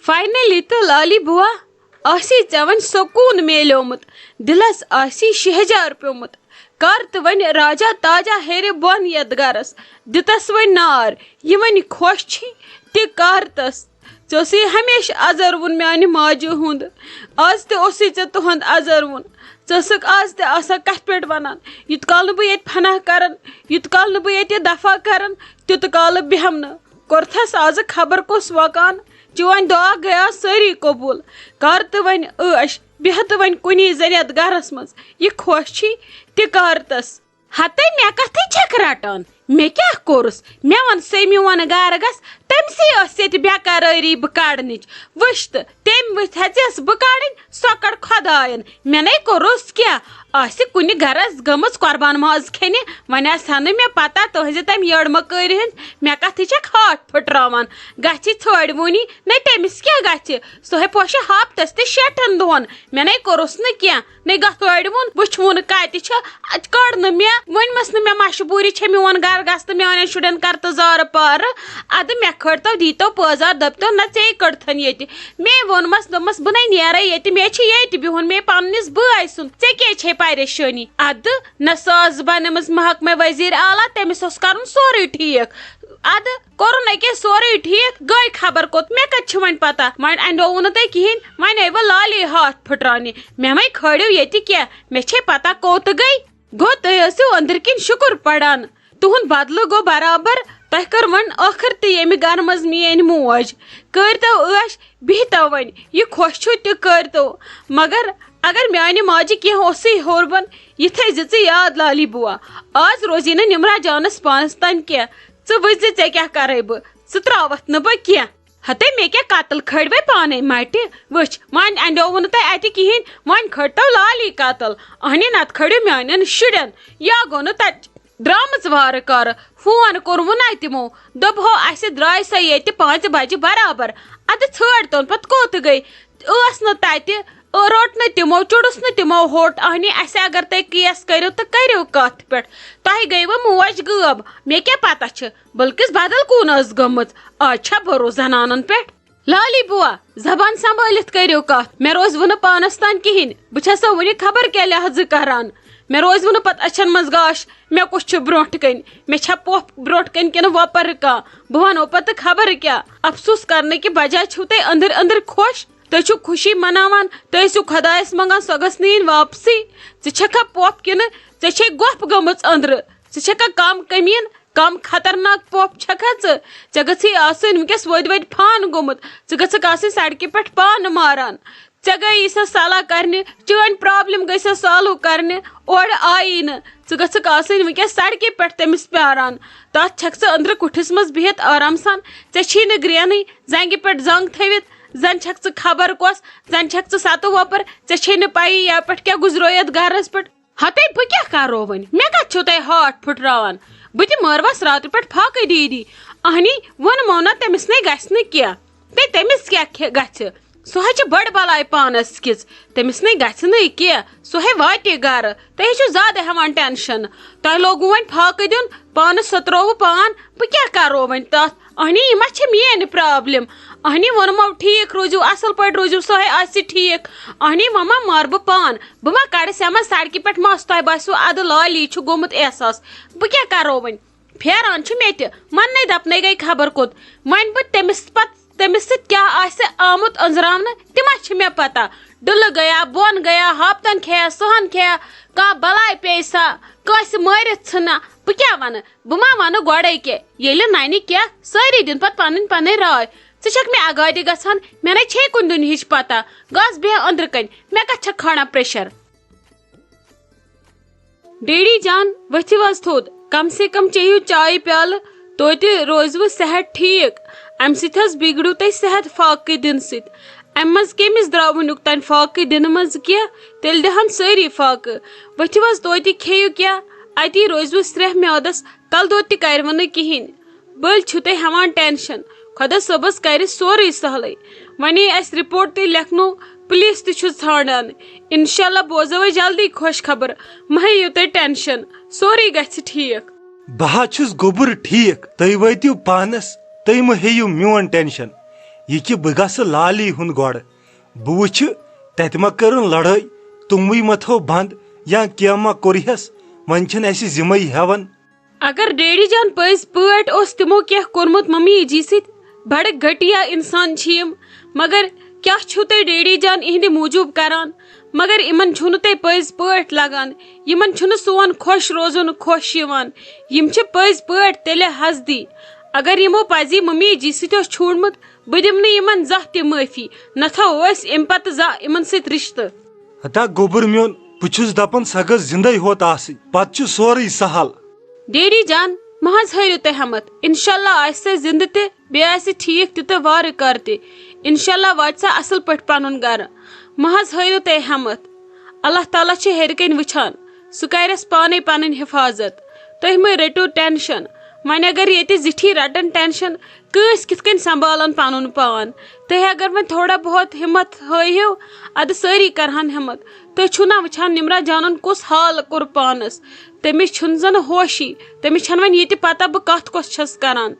Finally تو lolly بوا آسی ژےٚ سکون میلیومت دلس آسی شہجار پیومت کر تو ون راجا تاجا ہیرِ بون یتھ گرس دتس ون نار یہ ون خوش چھ تہ کر تس ژےٚ ہمیشہ ازروُن میانہ ماجہ ہند آز تہ اوسُے ژےٚ تہند ازروُن ژٕ آز تہ آسان کتھ پٮ۪ٹھ ونان یوت کال نہٕ بہٕ ییٚتہِ فنا کران یوت کال نہٕ بہٕ ییٚتہِ دفاع کران تیوت کال بیہم نہٕ کوٚرتھس آز خبر کُس وکان چون دعا گیا سٲری قبول کر تہ ون عٲش بیٚہہ تہ ون کُنی زٔنۍ یتھ گرس منٛز یہ خوش چھی تہ کر تس ہتے مےٚ کتھے چھکھ رٹان مےٚ کیٛاہ کوٚرُس مےٚ ون سے میون گرٕ گژھ تٔمسٕے ٲس ییٚتہِ بےٚقرٲری بہٕ کڑنٕچ وٕچھ تہٕ تٔمۍ وٕتھِ ہٮ۪ژیس بہٕ کڑٕنۍ سۄ کڑ خۄداین مےٚ نے کوٚرُس کیٛاہ آسہِ کُنہِ گرس گٔمٕژ قۄربان ماز کھٮ۪نہِ وۄنۍ آسہِ ہا نہٕ مےٚ پتہ تُہنزِ تمہِ یٔڑ مٔکٲرۍ ہٕنٛدۍ مےٚ کتھٕ چھکھ ہاٹھ پھٕٹراوان گژھِ ژھٲڑوٕنی نے تٔمِس کیٛاہ گژھِ سۄے پوشہِ ہفتس تہِ 6 دۄہن مےٚ نے کوٚرُس نہٕ کینٛہہ نے گژھٲڑوُن وٕچھوُن کتہِ چھِ اتہِ کڑ نہٕ مےٚ ؤنمس نہٕ مےٚ مجبوٗری چھےٚ میون گرٕ گژھ تہٕ میانٮ۪ن شُرٮ۪ن کر تہٕ زارٕ پارٕ ادٕ مےٚ کھٲڑتو دیٖتو پٲزار دٔپتو نہ ژے کٔڑتھن ییٚتہِ مے ووٚنمس دوٚپمس بہٕ نے نیرے ییٚتہِ مےٚ چھِ ییٚتہِ بِہُن مے پننِس بٲے سُنٛد ژےٚ کیٛازِ چھے پریشٲنی ادٕ نہ سۄ ٲس بنیمٕژ محکمہ وزیر اعلیٰ تٔمِس اوس کرُن سورُے ٹھیٖک ادٕ کوٚرُن أکیٛاہ سورُے ٹھیٖک گٔے خبر کوٚت مےٚ کتہِ چھِ وۄنۍ پتہ وۄنۍ انڈووُ نہٕ تۄہہِ کہیٖنۍ وۄنۍ آیوٕ لالی ہاتھ پھٕٹراونہِ مےٚ مے کھٲڑِو ییٚتہِ کینٛہہ مےٚ چھے پتہ کوٚت گٔے گوٚو تُہۍ ٲسِو أنٛدرۍ کِنۍ شُکر پران تُہُنٛد بدلہٕ گوٚو برابر تۄہہِ کٔر وۄنۍ ٲخٕر تہِ ییٚمہِ گرٕ منٛز میٲنۍ موج کٔرۍتو عٲش بِہتو وۄنۍ یہِ خۄش چھُو تہِ کٔرۍتو مگر اگر میانہِ ماجہِ کینٛہہ اوسُے ہیوٚر بۄن یہِ تھٲیزِ ژٕ یاد لالی بوا آز روزی نہٕ نمرا جانس پانس تام کینٛہہ ژٕ وٕچھ زِ ژےٚ کیٛاہ کرے بہٕ ژٕ ترٛاوتھ نہٕ بہٕ کینٛہہ ہتے مےٚ کیٛاہ قتل کھٲڑوے پانے مٹہِ وٕچھ وۄنۍ انڈیووُ نہٕ تۄہہِ اتہِ کہیٖنۍ وۄنۍ کھٲڑتو لالی قتل اہنہِ نتہٕ کھٲڑِو میانٮ۪ن شُرٮ۪ن یا گوٚو نہٕ تتہِ درٛامٕژ وارٕ کارٕ فون کوٚروُ نہ تِمو دوٚپہو اسہِ درٛاے سۄ ییٚتہِ 5 بجہِ برابر ادٕ ژھٲڑتون پتہٕ کوٚت گٔے ٲس نہٕ تتہِ روٚٹ نہٕ تِمو چُڈُس نہٕ تِمو ہوٚٹ اہنہِ اسہِ اگر تُہۍ کیس کٔرِو تہٕ کٔرِو کتھ پٮ۪ٹھ تۄہہِ گٔیوٕ موج غٲب مےٚ کیٛاہ پتہ چھِ بٔلکِس بدل کُن ٲس گٔمٕژ آز چھا بروس زنانن پٮ۪ٹھ لالی بوا زبان سنبھٲلِتھ کٔرِو کتھ مےٚ روزوُ نہٕ پانس تام کہیٖنۍ بہٕ چھسو وُنہِ خبر کیٛاہ لحاظہٕ کران مےٚ روزوُ نہٕ پتہٕ أچھن منٛز گاش مےٚ کُس چھُ برونٛٹھ کَنۍ مےٚ چھا پۄپھ برونٛٹھ کَنۍ کِنہٕ وۄپر کانٛہہ بہٕ ونو پتہٕ خبر کیٛاہ افسوٗس کرنہٕ کہِ بجاے چھِو تُہۍ أنٛدٕرۍ أنٛدٕرۍ خۄش تُہۍ چھِو خوشی مناوان تُہۍ ٲسِو خۄدایس منٛگان سۄ گٔژھ نہٕ یِنۍ واپسٕے ژٕ چھکھا پۄپھ کِنہٕ ژےٚ چھے گۄپھ گٔمٕژ أنٛدرٕ ژٕ چھکھا کم کٔمیٖن کم خطرناک پۄپھ چھکھا ژٕ گٔژھی آسٕنۍ وٕنکیٚس ؤدۍ پھان گوٚمُت ژٕ گٔژھکھ آسٕنۍ سڑکہِ پٮ۪ٹھ پانہٕ ماران ژےٚ گٔیی سۄ صلاح کرنہِ چٲنۍ پرابلم گٔے سۄ سالو کرنہِ اورٕ آیی نہٕ ژٕ گٔژھکھ آسٕنۍ وٕنکیٚس سڑکہِ پٮ۪ٹھ تٔمِس پیاران تتھ چھکھ ژٕ أنٛدرٕ کُٹھِس منٛز بِہِتھ آرام سان ژےٚ چھی نہٕ گرٛینٕے زنگہِ پٮ۪ٹھ زنگ تھٲوِتھ زن چھکھ ژٕ خبر کۄس زن چھکھ ژٕ ستہٕ وۄپر ژےٚ چھے نہٕ پیی یپٲٹھۍ کیٛاہ گُزرو یتھ گرس پٮ۪ٹھ ہتے بہٕ کیٛاہ کرو وۄنۍ مےٚ کتہِ چھُو تۄہہِ ہاٹھ پھٕٹراوان بہٕ تہِ مٲروس راتہٕ پٮ۪ٹھ فاقہٕ دیٖدی اہنی ووٚنمو نہ تٔمِس نے گژھِ نہٕ کینٛہہ تٔمِس کیٛاہ گژھِ سۄ ہے چھِ بٔڑ بلاے پانس کِژ تٔمِس نے گژھِ نہٕ کینٛہہ سۄ ہے واتہِ گرٕ تُہۍ چھِو زیادٕ ہٮ۪وان ٹٮ۪نشن تۄہہِ لوگوُ وۄنۍ فاقہٕ دیُن پانس سٔترووُ پان بہٕ کیٛاہ کرو وۄنۍ تتھ اہنی یہِ ما چھِ میٲنۍ پرابلم اہنی ووٚنمو ٹھیٖک روٗزِو اصل پٲٹھۍ روٗزِو سۄ ہے آسہِ ٹھیٖک اہنی وۄنۍ ما مارٕ بہٕ پان بہٕ ما کڑٕ سٮ۪من سڑکہِ پٮ۪ٹھ مس تۄہہِ باسِوٕ ادٕ لالی چھُ گوٚمُت احساس بہٕ کیٛاہ کرو وۄنۍ پھیران چھُ مےٚ تہِ مننے دپنے گٔے خبر کوٚت وۄنۍ بہٕ تٔمِس پتہٕ تٔمِس سۭتۍ کیٛاہ آسہِ آمُت أنٛزراونہٕ تہِ ما چھِ مےٚ پتہ ڈُلہٕ گیا بۄن گیا ہاپتن کھیٚیا صحن کھیٚیا کانٛہہ بلاے پیٚیہِ سا کٲنٛسہِ مٲرِتھ ژھٕنا بہٕ کیٛاہ ونہٕ بہٕ ما ونہٕ گۄڈے کینٛہہ ییٚلہِ ننہِ کینٛہہ سٲری دِن پتہٕ پنٕنۍ پنٕنۍ راے ژٕ چھکھ مےٚ اگادِ گژھان مےٚ نے چھے کُنہِ دُنہِچ پتہ گژھ بیٚہہ أنٛدرٕ کَنۍ مےٚ کتھ چھکھ کھالان پریشر ڈیڈی جان ؤتھِو حظ تھوٚد کم سے کم چیٚیِو چایہِ پیالہٕ توتہِ روزوٕ صحت ٹھیٖک امہِ سۭتۍ حظ بِگڑِو تۄہہِ صحت فاقہٕ دِنہٕ سۭتۍ امہِ منٛز کٔمِس درٛاو وُنیُک تانۍ فاقہٕ دِنہٕ منٛز کینٛہہ تیٚلہِ دِہن سٲری فاقہٕ ؤتھِو حظ توتہِ کھیٚیِو کینٛہہ اتی روزوٕ سرٛیٚہہ میادس کلہٕ دود تہِ کروٕ نہٕ کہیٖنۍ بٔلۍ چھِو تُہۍ ہٮ۪وان ٹٮ۪نشن خۄدا صٲبس کرِ سورُے سہلٕے وۄنۍ اسہِ رِپورٹ تہِ لیکھنو پُلیٖس تہِ چھُ ژھانڈان انشاء اللہ بوزو أسۍ جلدی خۄش خبر مہ ہیٚیِو تُہۍ ٹٮ۪نشن سورُے گژھِ ٹھیٖک بہٕ حظ چھُس گوٚبُر ٹھیٖک تُہۍ وٲتِو پانس تُہۍ مہ ہیٚیِو میون ٹٮ۪نشن یہ کہ بہ گژھٕ لالی ہُنٛد گۄڈٕ بہٕ وٕچھِ تتہِ ما کٔرٕن لڑٲے تِموٕے ما تھوٚو بنٛد یا کینٛہہ ما کوٚرہس وۄنۍ چھِنہٕ اَسہِ زِمٕے ہٮ۪وان. اگر ڈیڈی جان پٔزۍ پٲٹھۍ اوس تِمو کینٛہہ کوٚرمُت ممی جی سۭتۍ بڑٕ گھٹیا انسان چھِ یِم مگر کیٛاہ چھُو تُہۍ ڈیڈی جان اِہنٛدِ موٗجوٗب کران مگر یِمن چھُنہٕ تۄہہِ پٔزۍ پٲٹھۍ لگان یِمن چھُنہٕ سون خۄش روزُن خۄش یِوان یِم چھِ پٔزۍ پٲٹھۍ تیٚلہِ حسدی اگر یِمو پزی ممی جی سۭتۍ اوس چھوٗڑمُت بہٕ دِمہٕ نہٕ یِمن زانٛہہ تہِ معٲفی نہ تھاوو أسۍ اَمہِ پتہٕ زانٛہہ یِمن سۭتۍ رِشتہٕ. ہتا گوٚبُر میون بہٕ چھُس دپان سۄ گٔژھ زِندَے ہوت آسٕنۍ پتہٕ چھُ سورُے سہل. ڈیڈی جان مہ حظ ہٲرِو تُہۍ ہٮ۪مت انشاء اللہ آسہِ سۄ زندٕ تہِ بیٚیہِ آسہِ ٹھیٖک تہِ تہٕ وارٕ کارٕ تہِ انشاء اللہ واتہِ سۄ اصل پٲٹھۍ پنُن گرٕ مہ حظ ہٲرِو تُہۍ ہٮ۪مت اللہ تعالیٰ چھُ ہیٚرِ کَنۍ وٕچھان سُہ کرٮ۪س پانے پنٕنۍ حفاظت تُہۍ مہ رٔٹِو ٹینشن وۄنۍ اگر ییٚتہِ زِٹھی رٹن ٹینشن کٲنٛسہِ کِتھ کٔنۍ سنبھالن پنُن پان تُہۍ اگر وۄنۍ تھوڑا بہت ہمت ہٲیِو ادٕ سٲری کرہن ہمت تُہۍ چھُو نہ وٕچھان نمرا جانن کُس حال کوٚر پانس تٔمِس چھُنہٕ زن ہوشی تٔمِس چھنہٕ وۄنۍ یہِ تہِ پتہ بہٕ کتھ کۄس چھس کران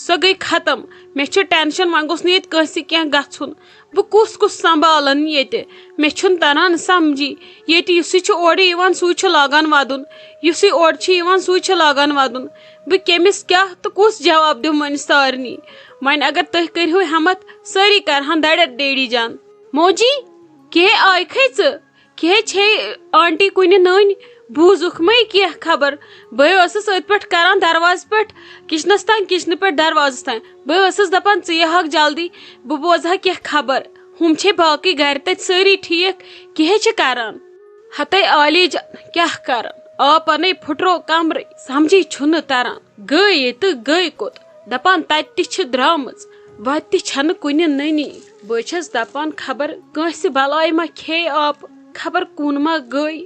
سۄ گٔے ختم مےٚ چھُ ٹینشن وۄنۍ گوٚژھ نہٕ ییٚتہِ کٲنٛسہِ کینٛہہ گژھُن بہٕ کُس سنبھالن ییٚتہِ مےٚ چھُنہٕ تران سمجھی ییٚتہِ یُسٕے چھُ اورٕ یِوان سُے چھُ لاگان ودُن یُسٕے اورٕ چھُ یِوان سُے چھُ لاگان ودُن بہٕ کٔمِس کیٛاہ تہٕ کُس جواب دِمہٕ وۄنۍ سارنٕے وۄنۍ اگر تُہۍ کٔرِہو ہٮ۪مت سٲری کرہن دڑت ڈیڈی جان. موجی کیٚنٛہہ آیکھٕے ژٕ کیٚنٛہہ چھے آنٹی کُنہِ نٔنۍ بوٗزُکھ مے کینٛہہ خبر بہٕ ٲسٕس أتھۍ پٮ۪ٹھ کران دروازٕ پٮ۪ٹھ کچنس تام کچنہٕ پٮ۪ٹھ دروازس تام بہٕ ٲسٕس دپان ژٕ یِہکھ جلدی بہٕ بوزٕ ہا کینٛہہ خبر ہُم چھے باقٕے گرِ تتہِ سٲری ٹھیٖک کیٚنٛہہ چھِ کران ہتے عالی جان کیٛاہ کران آ پانے پھُٹرو کمرٕے سمجھی چھُنہٕ تران گٔے تہٕ گٔے کوٚت دپان تتہِ تہِ چھِ درامٕژ وتہِ تہِ چھنہٕ کُنہِ نٔنی بہٕ چھس دپان خبر کٲنٛسہِ بلاے ما کھیٚیہِ آبہٕ خبر کُن ما گٔے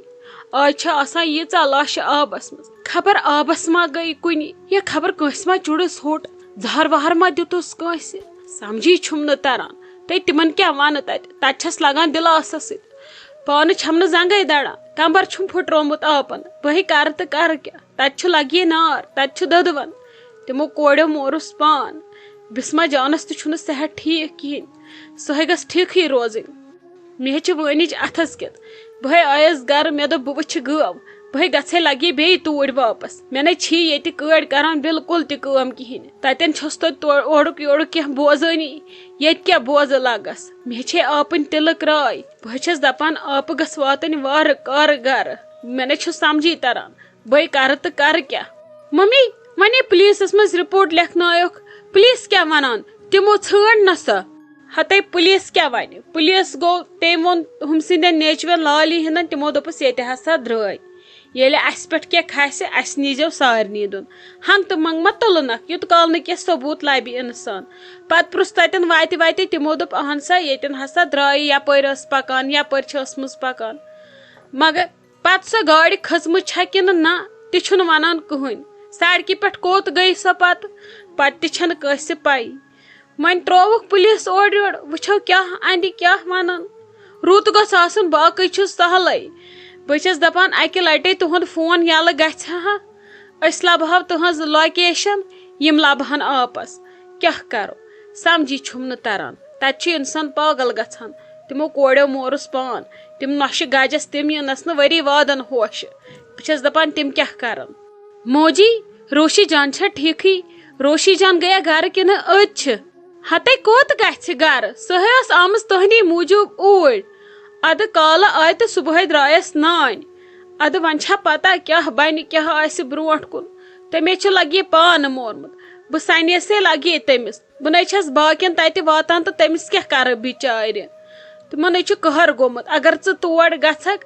آز چھِ آسان ییٖژاہ لاشہِ آبس منٛز خبر آبس ما گٔے کُنہِ یا خبر کٲنٛسہِ ما چُھڑس ہوٚٹ زہر وہر ما دِتُس کٲنٛسہِ سمجھی چھُم نہٕ تران تہٕ تِمن کیٛاہ ونہٕ تتہِ چھس لگان دِلاسس سۭتۍ پانہٕ چھم نہٕ زنگے دڑان کمبر چھُم پھُٹرومُت آبن بہٕ کرٕ تہٕ کرٕ کیٛاہ تتہِ چھُ لگی نار تتہِ چھُ دٔدون تِمو کوڑیو مورُس پان بسما جانس تہِ چھُنہٕ صحت ٹھیٖک کِہینۍ سۄے گٔژھ ٹھیٖکھٕے روزٕنۍ مےٚ چھِ وٲنِج اتھس کٮ۪تھ بہے آیس گرٕ مےٚ دوٚپ بہٕ وٕچھِ گٲو بہے گژھے لگی بیٚیہِ توٗرۍ واپس مےٚ نے چھی ییٚتہِ کٲڑۍ کران بالکل تہِ کٲم کِہینۍ تتٮ۪ن چھُس توتہِ اورُک یورُک کینٛہہ بوزٲنی ییٚتہِ کیٛاہ بوزٕ لگس مےٚ چھے آپٕنۍ تِلہٕ کراے بہٕ چھس دپان آپہٕ گژھ واتٕنۍ وارٕ کارٕ گرٕ مےٚ نے چھُ سمجھی تران بہٕ کرٕ تہٕ کرٕ کیٛاہ. ممی وۄنۍ پُلیٖسس منٛز رِپورٹ لیکھنٲیُکھ پُلیٖس کیٛاہ ونان تِمو ژھٲنڈ نہ سۄ ہتے پُلیٖس کیٛاہ ونہِ پُلیٖس گوٚو تٔمۍ ووٚن ہُم سٕنٛدٮ۪ن نیچوٮ۪ن لالی ہِنٛدٮ۪ن تِمو دوٚپُس ییٚتہِ ہسا درٛاے ییٚلہِ اَسہِ پٮ۪ٹھ کینٛہہ کھسہِ اَسہِ نیٖزیو سارنٕے دۄن ہنٛگتہٕ منٛگ ما تُلنکھ یوٗت کال نہٕ کینٛہہ ثبوٗت لبہِ اِنسان پتہٕ پرُژھ تتٮ۪ن وتہِ تِمو دوٚپ اہن سا ییٚتٮ۪ن ہسا درٛایہِ یپٲرۍ ٲس پکان یپٲرۍ چھِ ٲسمٕژ پکان مگر پتہٕ سۄ گاڑِ کھٔژمٕژ چھےٚ کِنہٕ نہ تہِ چھُنہٕ ونان کٕہٕنۍ سڑکہِ پٮ۪ٹھ کوٚت گٔے سۄ پتہٕ تہِ چھنہٕ کٲنٛسہِ پاے وۄنۍ ترووُکھ پُلیٖس اورٕ یورٕ وٕچھو کیٛاہ اندِ کیٛاہ ونان رُت گوٚژھ آسُن باقٕے چھُ سہلٕے بہٕ چھس دپان اکہِ لٹہِ تُہنٛد فون یلہٕ گژھِ ہا أسۍ لبہو تُہنٛز لوکیشن یِم لبہن آپس کیٛاہ کرو سمجھی چھُم نہٕ تران تتہِ چھُ انسان پاگل گژھان تِمو کوڑیو مورُس پان تِم نۄشہِ گجس تِم یِنس نہٕ ؤری وادن ہوشہِ بہٕ چھس دپان تِم کیٛاہ کرن. موجی روشی جان چھا ٹھیٖکھٕے روشی جان گٔیا گرٕ کِنہٕ أتۍ چھِ ہتے کوٚت گژھِ گرٕ سۄے ٲس آمٕژ تُہنٛدی موٗجوٗب اوٗرۍ ادٕ کالہٕ آیہِ تہٕ صبحٲے درٛایس نانۍ ادٕ وۄنۍ چھا پتہ کیٛاہ بنہِ کیٛاہ آسہِ برونٛٹھ کُن تٔمے چھُ لگی پانہٕ مورمُت بہٕ سنیسے لگی تٔمِس بہٕ نے چھس باقین تتہِ واتان تہٕ تٔمِس کیٛاہ کرٕ بِچارِ تِمن چھُ قہر گوٚمُت اگر ژٕ تور گژھکھ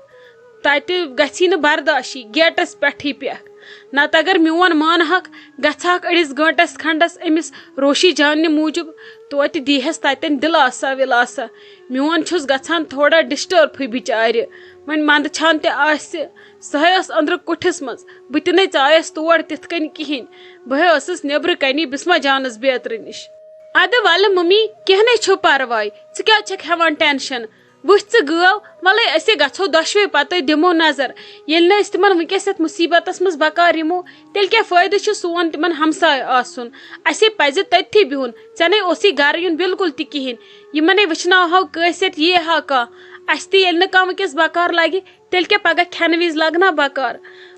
تتہِ گژھی نہٕ برداشی گیٹس پٮ۪ٹھٕے پٮ۪کھ نتہٕ اگر میون مانہکھ گژھہکھ أڑِس گٲنٛٹس کھنڈس أمِس روشی جانہِ موٗجوٗب توتہِ دیہس تتٮ۪ن دِلاسا وِلاسا میون چھُس گژھان تھوڑا ڈسٹٲربٕے بِچارِ وۄنۍ منٛدٕ چھان تہِ آسہِ سۄے ٲس أنٛدرٕ کُٹھِس منٛز بہٕ تہِ نَے ژایس تور تِتھ کٔنۍ کِہینۍ بہے ٲسٕس نیبرٕ کَنی بسما جانس بیترِ نِش ادٕ ولہٕ ممی کینٛہہ نَے چھُ پرواے ژٕ کیٛازِ چھکھ ہٮ۪وان ٹینشن وچھ گٲو وَلے أسے گژھو دۄشوے پَتہٕ دِمو نظر ییٚلہِ نہٕ أسۍ تِمن وٕنکیٚس یَتھ مُصیٖبتس منٛز بکار یِمو تیٚلہِ کیٛاہ فٲیدٕ چھُ سون تِمن ہمساے آسُن اَسے پَزِ تٔتھی بِہُن ژےٚ نے اوسُے گرٕ یُن بِلکُل تہِ کِہینۍ یِمنے وٕچھناوہو کٲسِتھ یی ہا کانٛہہ اَسہِ تہِ ییٚلہِ نہٕ کانٛہہ وٕنکیٚس بکار لگہِ تیٚلہِ کیٛاہ پگاہ کھٮ۪نہٕ وِزِ لگنا بکار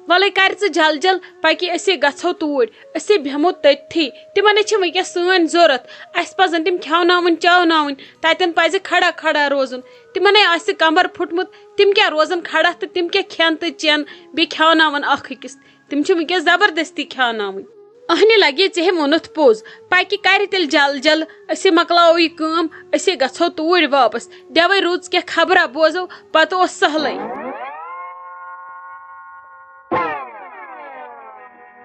وَلے کر ژٕ جل جل پٔکی أسے گژھو توٗرۍ أسے بیٚہمو تٔتھی تِمنے چھِ وٕنکیٚس سٲنۍ ضوٚرتھ اَسہِ پزن تِم کھٮ۪وناوٕنۍ چاوناوٕنۍ تتٮ۪ن پزِ کھڑا کھڑا روزُن تِمنے آسہِ کمبر پھُٹمُت تِم کیٛاہ روزن کھڑا تہٕ تِم کیٛاہ کھٮ۪ن تہٕ چٮ۪ن بیٚیہِ کھٮ۪وناون اکھ أکِس تِم چھِ وٕنکیٚس زبردستی کھٮ۪وناوٕنۍ اہنہِ لگے ژےٚ ہٮ۪م ووٚنُتھ پوٚز پکہِ کرِ تیٚلہِ جل جل أسے مۄکلاوو یہِ کٲم أسے گژھو توٗرۍ واپس دٮ۪وے رٕژ کینٛہہ خبرا بوزو پتہٕ اوس سہلٕے